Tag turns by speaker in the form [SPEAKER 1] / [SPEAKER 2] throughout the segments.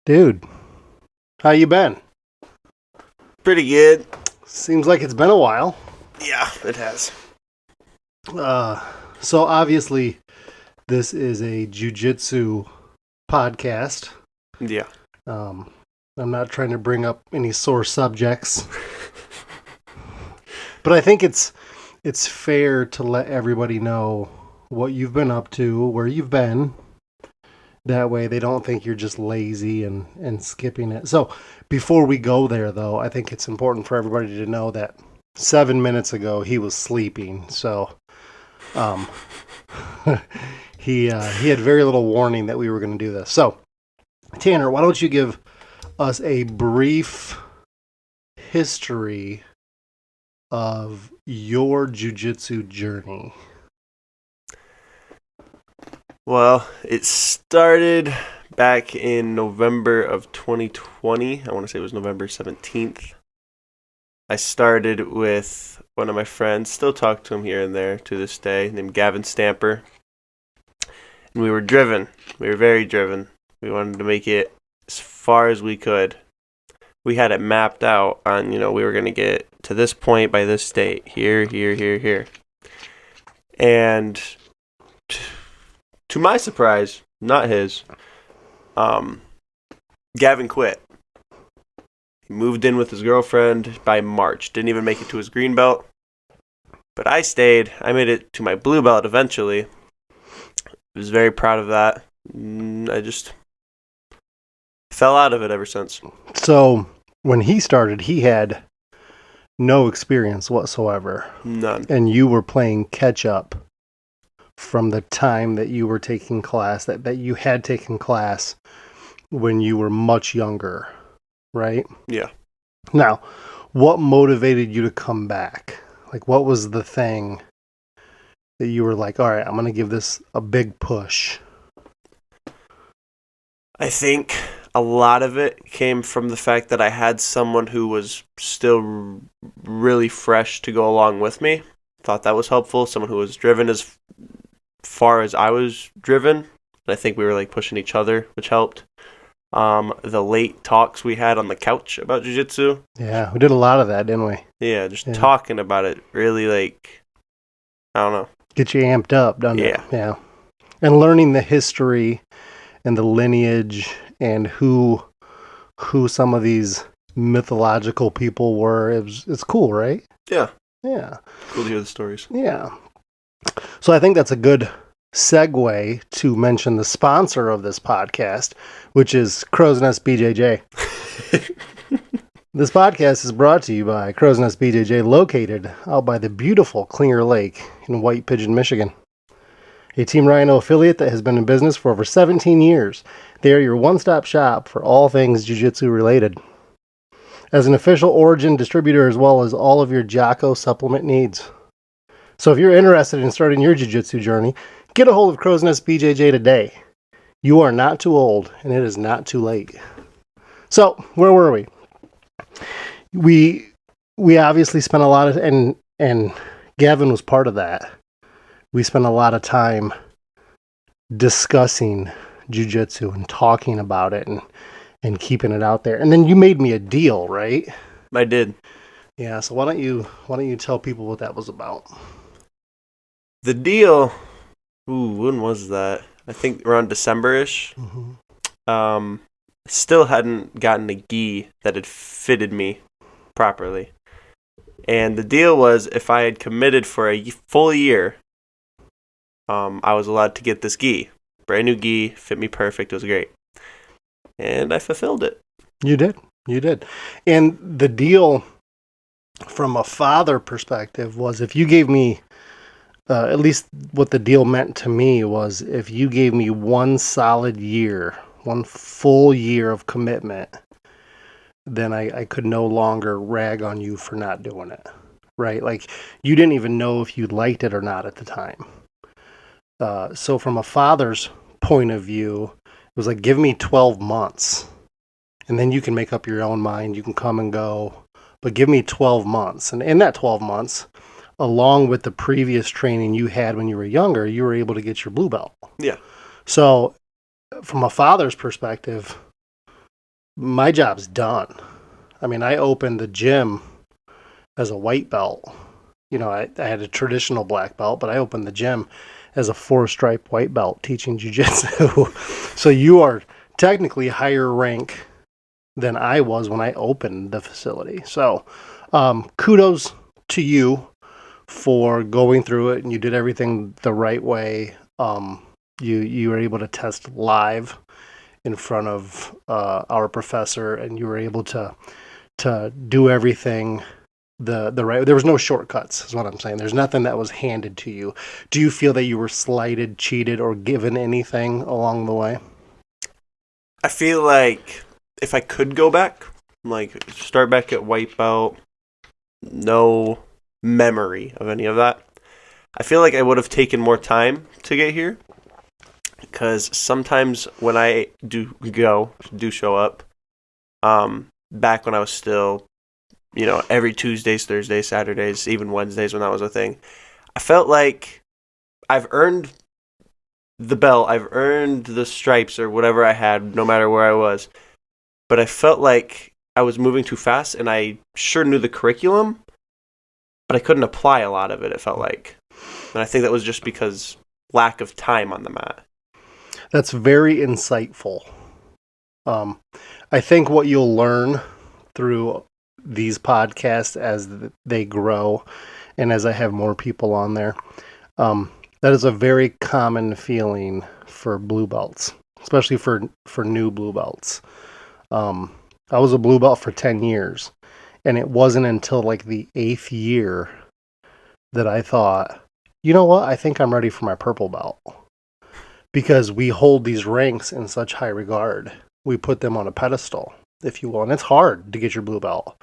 [SPEAKER 1] Dude, how you been?
[SPEAKER 2] Pretty good.
[SPEAKER 1] Seems like it's been a while.
[SPEAKER 2] Yeah, it has.
[SPEAKER 1] So obviously, this is a jiu-jitsu podcast.
[SPEAKER 2] Yeah.
[SPEAKER 1] I'm not trying to bring up any sore subjects, but I think it's fair to let everybody know what you've been up to, where you've been. That way they don't think you're just lazy and skipping it. So before we go there, though, I think it's important for everybody to know that 7 minutes ago he was sleeping. So he had very little warning that we were going to do this. So Tanner, why don't you give us a brief history of your jiu-jitsu journey?
[SPEAKER 2] Well, it started back in November of 2020. I want to say it was November 17th. I started with one of my friends, still talk to him here and there to this day, named Gavin Stamper. And we were driven. We were very driven. We wanted to make it as far as we could. We had it mapped out on, we were going to get to this point by this date. Here. And to my surprise, not his, Gavin quit. He moved in with his girlfriend by March. Didn't even make it to his green belt. But I stayed. I made it to my blue belt eventually. I was very proud of that. I just fell out of it ever since.
[SPEAKER 1] So when he started, he had no experience whatsoever.
[SPEAKER 2] None.
[SPEAKER 1] And you were playing catch up from the time that you were taking class, that you had taken class when you were much younger, right?
[SPEAKER 2] Yeah.
[SPEAKER 1] Now, what motivated you to come back? Like, what was the thing that you were like, all right, I'm going to give this a big push?
[SPEAKER 2] I think a lot of it came from the fact that I had someone who was still really fresh to go along with me. Thought that was helpful. Someone who was driven as far as I was driven. And I think we were like pushing each other, which helped. The late talks we had on the couch about jiu-jitsu.
[SPEAKER 1] Yeah, we did a lot of that, didn't we?
[SPEAKER 2] Yeah, just talking about it really, like, I don't know.
[SPEAKER 1] Get you amped up, doesn't it?
[SPEAKER 2] Yeah.
[SPEAKER 1] Yeah. And learning the history and the lineage and who some of these mythological people were. It's cool, right?
[SPEAKER 2] Yeah.
[SPEAKER 1] Yeah.
[SPEAKER 2] Cool to hear the stories.
[SPEAKER 1] Yeah. So I think that's a good segue to mention the sponsor of this podcast, which is CRowesNest BJJ. This podcast is brought to you by CRowesNest BJJ, located out by the beautiful Clear Lake in White Pigeon, Michigan. A Team Rhino affiliate that has been in business for over 17 years. They are your one-stop shop for all things jiu-jitsu related. As an official Origin distributor, as well as all of your Jocko supplement needs. So if you're interested in starting your jiu-jitsu journey, get a hold of CRowesNest BJJ today. You are not too old, and it is not too late. So, where were we? We obviously spent a lot of, and Gavin was part of that. We spent a lot of time discussing jiu-jitsu and talking about it and keeping it out there. And then you made me a deal, right?
[SPEAKER 2] I did.
[SPEAKER 1] Yeah, so why don't you tell people what that was about?
[SPEAKER 2] The deal, when was that? I think around December-ish.
[SPEAKER 1] Mm-hmm.
[SPEAKER 2] Still hadn't gotten a gi that had fitted me properly. And the deal was if I had committed for a full year, I was allowed to get this gi. Brand new gi, fit me perfect, it was great. And I fulfilled it. You
[SPEAKER 1] did. And the deal from a father perspective was if you gave me, at least what the deal meant to me was if you gave me one solid year, one full year of commitment, then I could no longer rag on you for not doing it, right? Like, you didn't even know if you liked it or not at the time. So from a father's point of view, it was like, give me 12 months, and then you can make up your own mind. You can come and go, but give me 12 months. And in that 12 months, along with the previous training you had when you were younger, you were able to get your blue belt.
[SPEAKER 2] Yeah.
[SPEAKER 1] So from a father's perspective, my job's done. I mean, I opened the gym as a white belt. I had a traditional black belt, but I opened the gym as a 4-stripe white belt teaching jiu-jitsu. So you are technically higher rank than I was when I opened the facility. So kudos to you for going through it, and you did everything the right way. You were able to test live in front of our professor, and you were able to do everything the right. There was no shortcuts, is what I'm saying. There's nothing that was handed to you. Do you feel that you were slighted, cheated, or given anything along the way?
[SPEAKER 2] I feel like if I could go back, like start back at white belt, no memory of any of that, I feel like I would have taken more time to get here. Because sometimes when I do show up, back when I was still, every Tuesdays, Thursdays, Saturdays, even Wednesdays when that was a thing, I felt like I've earned the belt, I've earned the stripes or whatever I had, no matter where I was. But I felt like I was moving too fast, and I sure knew the curriculum, but I couldn't apply a lot of it, it felt like. And I think that was just because lack of time on the mat.
[SPEAKER 1] That's very insightful. I think what you'll learn through these podcasts as they grow and as I have more people on there, that is a very common feeling for blue belts, especially for new blue belts. I was a blue belt for 10 years, and it wasn't until like the 8th year that I thought, you know what, I think I'm ready for my purple belt. Because we hold these ranks in such high regard. We put them on a pedestal, if you will, and it's hard to get your blue belt.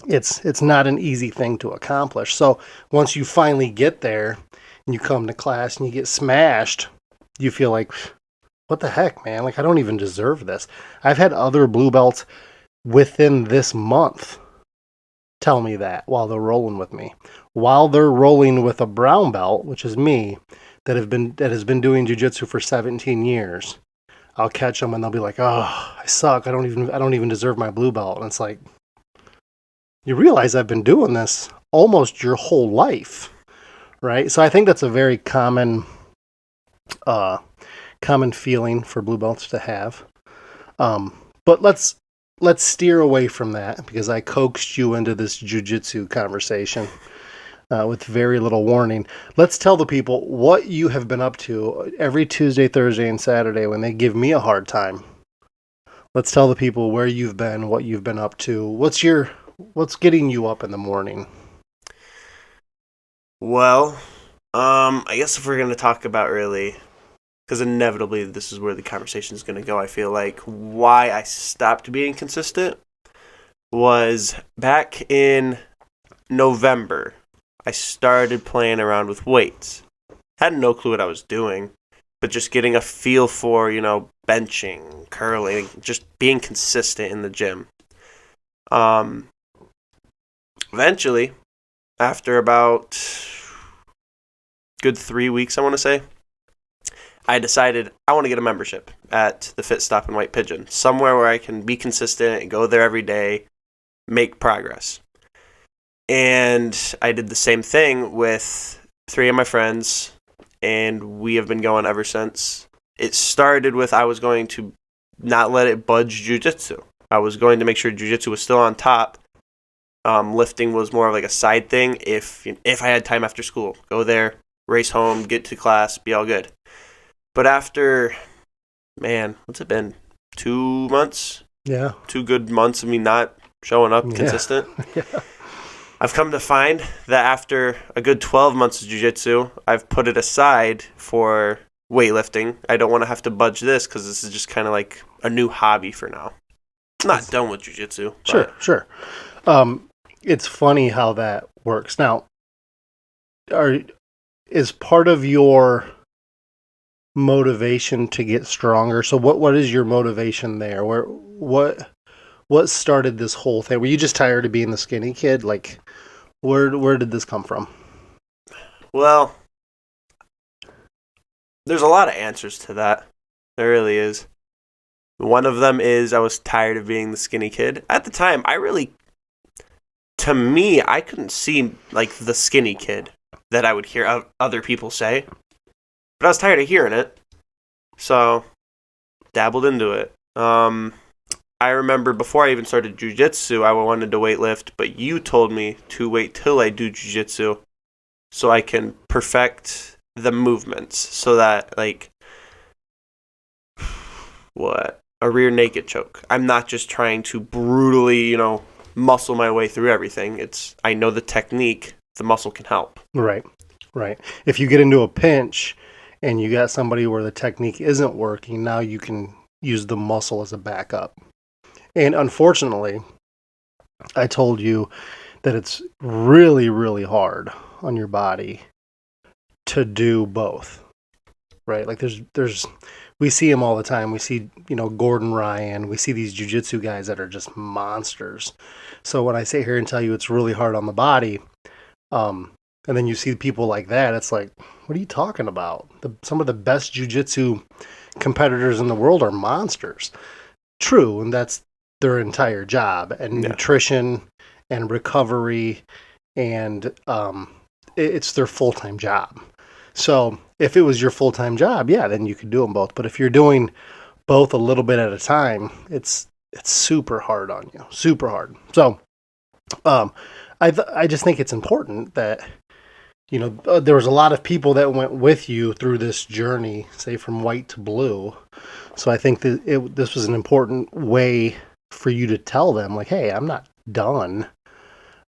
[SPEAKER 1] It's not an easy thing to accomplish. So once you finally get there and you come to class and you get smashed, you feel like, what the heck, man? Like, I don't even deserve this. I've had other blue belts within this month tell me that while they're rolling with me. While they're rolling with a brown belt, which is me, that has been doing jiu-jitsu for 17 years. I'll catch them and they'll be like, "Oh, I suck. I don't even deserve my blue belt." And it's like, you realize I've been doing this almost your whole life, right? So I think that's a very common feeling for blue belts to have. But let's steer away from that because I coaxed you into this jiu-jitsu conversation. With very little warning. Let's tell the people what you have been up to every Tuesday, Thursday, and Saturday when they give me a hard time. Let's tell the people where you've been, what you've been up to. What's getting you up in the morning?
[SPEAKER 2] Well, I guess if we're going to talk about really, because inevitably this is where the conversation is going to go, I feel like why I stopped being consistent was back in November. I started playing around with weights. Had no clue what I was doing, but just getting a feel for, benching, curling, just being consistent in the gym. Eventually, after about good 3 weeks, I want to say, I decided I want to get a membership at the Fit Stop in White Pigeon, somewhere where I can be consistent and go there every day, make progress. And I did the same thing with 3 of my friends, and we have been going ever since. It started with I was going to not let it budge jiu-jitsu. I was going to make sure jiu-jitsu was still on top. Lifting was more of like a side thing. If I had time after school, go there, race home, get to class, be all good. But after, man, what's it been? 2 months?
[SPEAKER 1] Yeah.
[SPEAKER 2] 2 good months of me not showing up consistent.
[SPEAKER 1] Yeah.
[SPEAKER 2] I've come to find that after a good 12 months of jiu-jitsu, I've put it aside for weightlifting. I don't want to have to budge this because this is just kind of like a new hobby for now. I'm not done with jiu-jitsu.
[SPEAKER 1] Sure. It's funny how that works. Now, is part of your motivation to get stronger? So what is your motivation there? What started this whole thing? Were you just tired of being the skinny kid? Like, where did this come from?
[SPEAKER 2] Well, there's a lot of answers to that. There really is. One of them is I was tired of being the skinny kid. At the time, to me, I couldn't see like the skinny kid that I would hear other people say, but I was tired of hearing it, so dabbled into it. I remember before I even started jiu-jitsu, I wanted to weightlift, but you told me to wait till I do jiu-jitsu so I can perfect the movements so that, like, what? A rear naked choke. I'm not just trying to brutally, muscle my way through everything. I know the technique, the muscle can help.
[SPEAKER 1] Right. If you get into a pinch and you got somebody where the technique isn't working, now you can use the muscle as a backup. And unfortunately, I told you that it's really, really hard on your body to do both, right? Like we see them all the time. We see, Gordon Ryan. We see these jiu-jitsu guys that are just monsters. So when I sit here and tell you it's really hard on the body, and then you see people like that, it's like, what are you talking about? Some of the best jiu-jitsu competitors in the world are monsters. True, and that's their entire job, and nutrition and recovery, and it's their full-time job. So if it was your full-time job, then you could do them both. But if you're doing both a little bit at a time, it's super hard on you, super hard. So I just think it's important that there was a lot of people that went with you through this journey, say from white to blue. So I think that this was an important way for you to tell them, like, hey, I'm not done.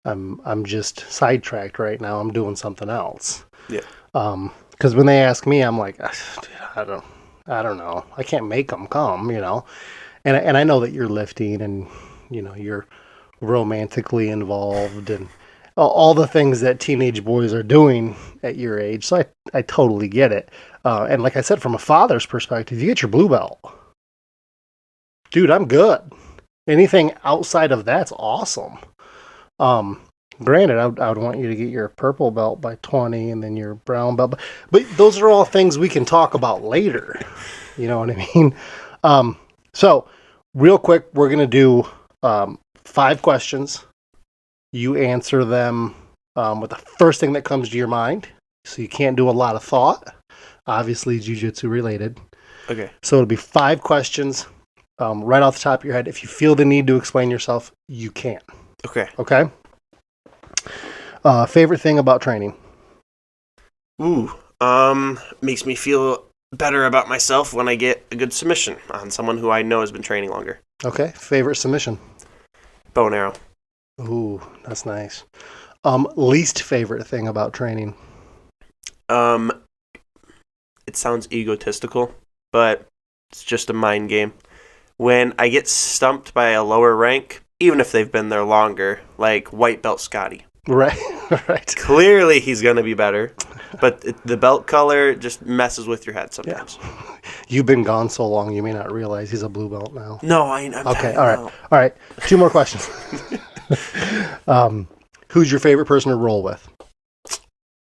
[SPEAKER 1] I'm just sidetracked right now. I'm doing something else.
[SPEAKER 2] Yeah.
[SPEAKER 1] Because when they ask me, I'm like, I don't know. I can't make them come, And I know that you're lifting and you're romantically involved and all the things that teenage boys are doing at your age. So I totally get it. And like I said, from a father's perspective, you get your blue belt. Dude, I'm good. Anything outside of that's awesome. Granted, I would want you to get your purple belt by 20 and then your brown belt. But those are all things we can talk about later. You know what I mean? So real quick, we're going to do 5 questions. You answer them with the first thing that comes to your mind. So you can't do a lot of thought. Obviously, jiu-jitsu related.
[SPEAKER 2] Okay.
[SPEAKER 1] So it'll be 5 questions right off the top of your head. If you feel the need to explain yourself, you can.
[SPEAKER 2] Okay.
[SPEAKER 1] Okay? Favorite thing about training?
[SPEAKER 2] Makes me feel better about myself when I get a good submission on someone who I know has been training longer.
[SPEAKER 1] Okay. Favorite submission?
[SPEAKER 2] Bow and arrow.
[SPEAKER 1] Ooh, that's nice. Least favorite thing about training?
[SPEAKER 2] It sounds egotistical, but it's just a mind game. When I get stumped by a lower rank, even if they've been there longer, like white belt Scotty.
[SPEAKER 1] Right.
[SPEAKER 2] Clearly he's going to be better, but the belt color just messes with your head sometimes.
[SPEAKER 1] Yeah. You've been gone so long, you may not realize he's a blue belt now.
[SPEAKER 2] No, I'm
[SPEAKER 1] okay, all right. 2 more questions. Who's your favorite person to roll with?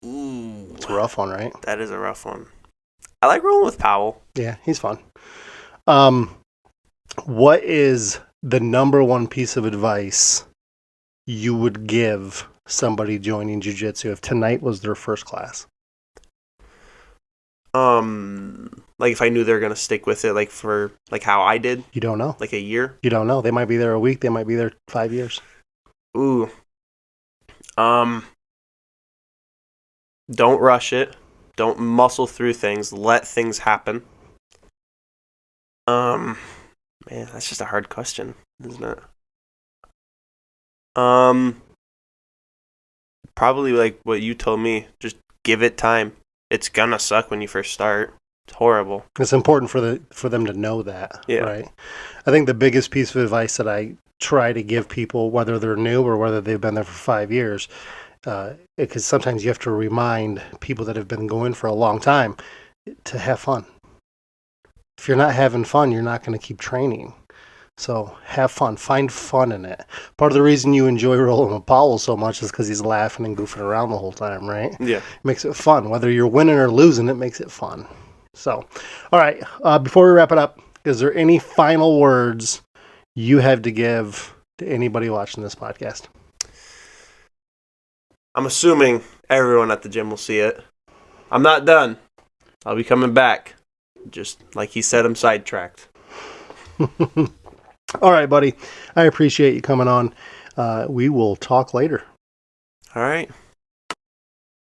[SPEAKER 2] Ooh,
[SPEAKER 1] it's a rough one, right?
[SPEAKER 2] That is a rough one. I like rolling with Powell.
[SPEAKER 1] Yeah, he's fun. What is the number one piece of advice you would give somebody joining jiu-jitsu if tonight was their first class?
[SPEAKER 2] Like if I knew they were going to stick with it, like for like how I did.
[SPEAKER 1] You don't know.
[SPEAKER 2] Like a year?
[SPEAKER 1] You don't know. They might be there a week. They might be there 5 years.
[SPEAKER 2] Ooh. Don't rush it. Don't muscle through things. Let things happen. Man, that's just a hard question, isn't it? Probably like what you told me. Just give it time. It's gonna suck when you first start. It's horrible.
[SPEAKER 1] It's important for them to know that, right? I think the biggest piece of advice that I try to give people, whether they're new or whether they've been there for 5 years, because sometimes you have to remind people that have been going for a long time to have fun. If you're not having fun, you're not going to keep training. So have fun. Find fun in it. Part of the reason you enjoy rolling with Powell so much is because he's laughing and goofing around the whole time, right?
[SPEAKER 2] Yeah.
[SPEAKER 1] It makes it fun. Whether you're winning or losing, it makes it fun. So, all right. Before we wrap it up, is there any final words you have to give to anybody watching this podcast?
[SPEAKER 2] I'm assuming everyone at the gym will see it. I'm not done. I'll be coming back. Just like he said, I'm sidetracked.
[SPEAKER 1] All right, buddy. I appreciate you coming on. We will talk later.
[SPEAKER 2] All right.